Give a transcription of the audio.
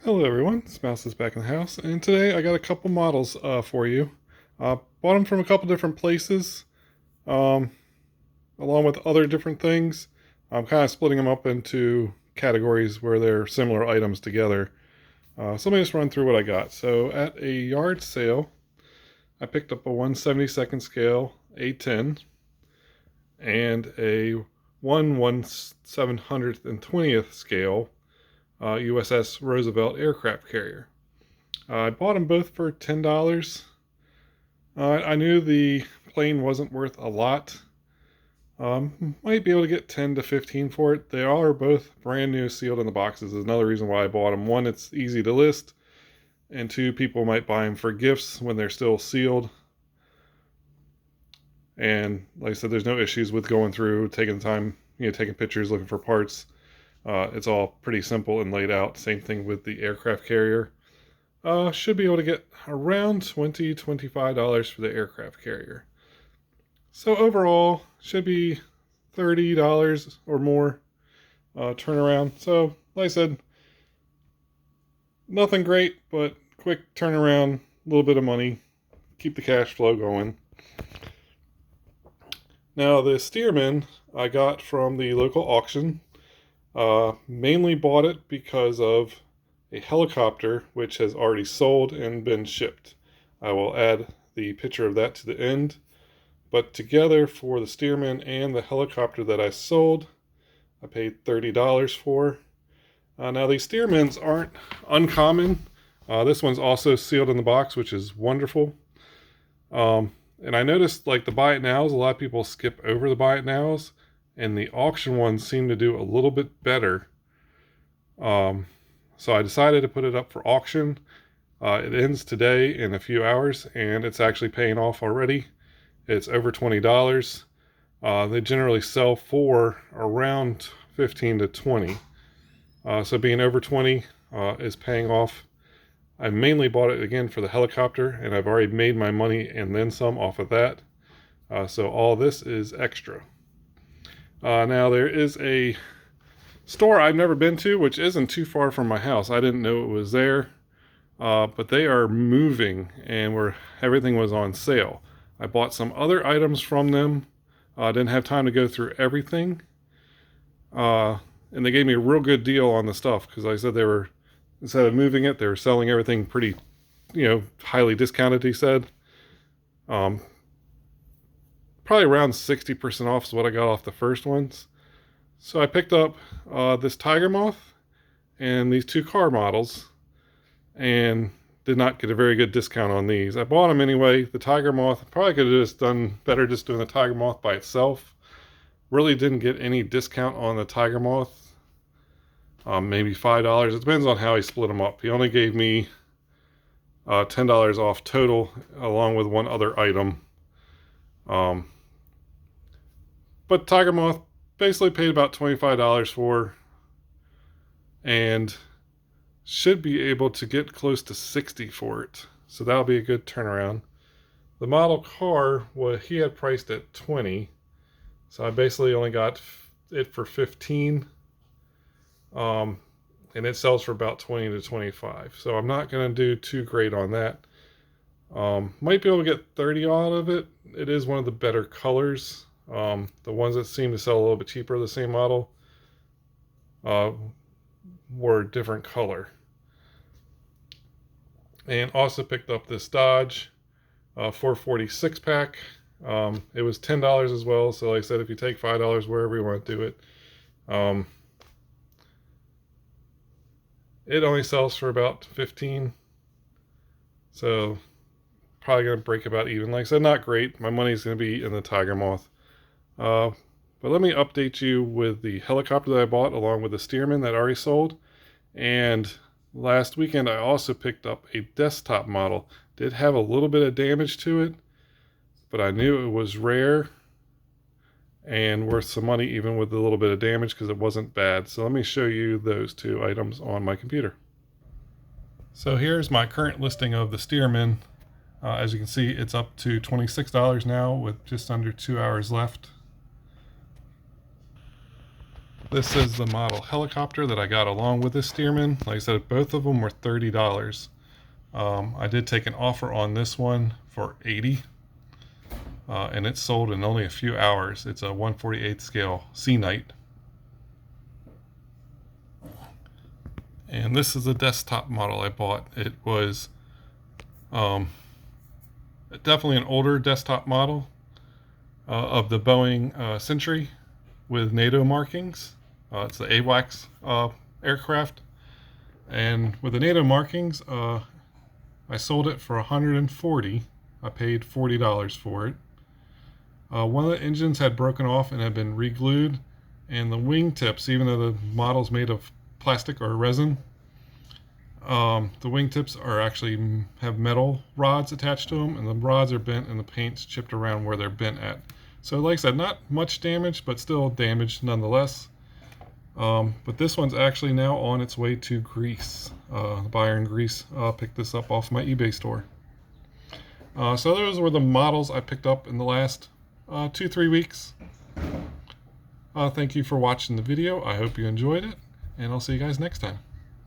Hello everyone, Mouse is back in the house, and today I got a couple models for you. Bought them from a couple different places, um, along with other different things. I'm kind of splitting them up into categories where they're similar items together. So let me just run through what I got. So at a yard sale, I picked up a 1/72nd scale A10 and a 1/1720th scale USS Roosevelt aircraft carrier. I bought them both for $10. I knew the plane wasn't worth a lot. Might be able to get 10 to 15 for it. They are both brand new, sealed in the boxes. Is another reason why I bought them. One, it's easy to list, and two, people might buy them for gifts when they're still sealed. And like I said, there's no issues with going through, taking time, taking pictures, looking for parts. It's all pretty simple and laid out. Same thing with the aircraft carrier. Should be able to get around $25 for the aircraft carrier. So overall, should be $30 or more turnaround. So, like I said, nothing great, but quick turnaround, a little bit of money, keep the cash flow going. Now, the Stearman I got from the local auction. Mainly bought it because of a helicopter which has already sold and been shipped. I will add the picture of that to the end. But together, for the Stearman and the helicopter that I sold, I paid $30 for. Now these Stearmans aren't uncommon. This one's also sealed in the box, which is wonderful. And I noticed, like, the buy it nows, a lot of people skip over the buy it nows, and the auction ones seem to do a little bit better. So I decided to put it up for auction. It ends today in a few hours, and it's actually paying off already. It's over $20. They generally sell for around 15 to 20. So being over 20 is paying off. I mainly bought it again for the helicopter, and I've already made my money and then some off of that. So all this is extra. Now there is a store I've never been to, which isn't too far from my house. I didn't know it was there, but they are moving, and everything was on sale. I bought some other items from them. I didn't have time to go through everything, and they gave me a real good deal on the stuff, because like I said, instead of moving it, they were selling everything pretty, highly discounted, he said. Probably around 60% off is what I got off the first ones. So I picked up this Tiger Moth and these two car models, and did not get a very good discount on these. I bought them anyway. The Tiger Moth, probably could have just done better just doing the Tiger Moth by itself. Really didn't get any discount on the Tiger Moth. Maybe $5. It depends on how he split them up. He only gave me $10 off total, along with one other item. But Tiger Moth basically paid about $25 for, and should be able to get close to $60 for it. So that'll be a good turnaround. The model car, he had priced at $20. So I basically only got it for $15. And it sells for about $20 to $25. So I'm not going to do too great on that. Might be able to get $30 out of it. It is one of the better colors. The ones that seem to sell a little bit cheaper, the same model, were a different color. And also picked up this Dodge 446 pack. It was $10 as well. So like I said, if you take $5 wherever you want to do it, it only sells for about 15. So probably going to break about even. Like I said, not great. My money's going to be in the Tiger Moth. But let me update you with the helicopter that I bought, along with the Stearman that I already sold. And last weekend I also picked up a desktop model. Did have a little bit of damage to it, but I knew it was rare and worth some money, even with a little bit of damage, because it wasn't bad. So let me show you those two items on my computer. So here's my current listing of the Stearman. As you can see, it's up to $26 now, with just under 2 hours left. This is the model helicopter that I got along with this Stearman. Like I said, both of them were $30. I did take an offer on this one for $80, and it's sold in only a few hours. It's a 1/48 scale Sea Knight. And this is a desktop model I bought. It was definitely an older desktop model of the Boeing Century with NATO markings. It's the AWACS aircraft. And with the NATO markings, I sold it for $140. I paid $40 for it. One of the engines had broken off and had been re-glued, and the wingtips, even though the model's made of plastic or resin, the wingtips are actually have metal rods attached to them, and the rods are bent and the paint's chipped around where they're bent at. So like I said, not much damage, but still damage nonetheless. But this one's actually now on its way to Greece. The buyer in Greece picked this up off my eBay store. So those were the models I picked up in the last 2-3 weeks. Thank you for watching the video. I hope you enjoyed it, and I'll see you guys next time.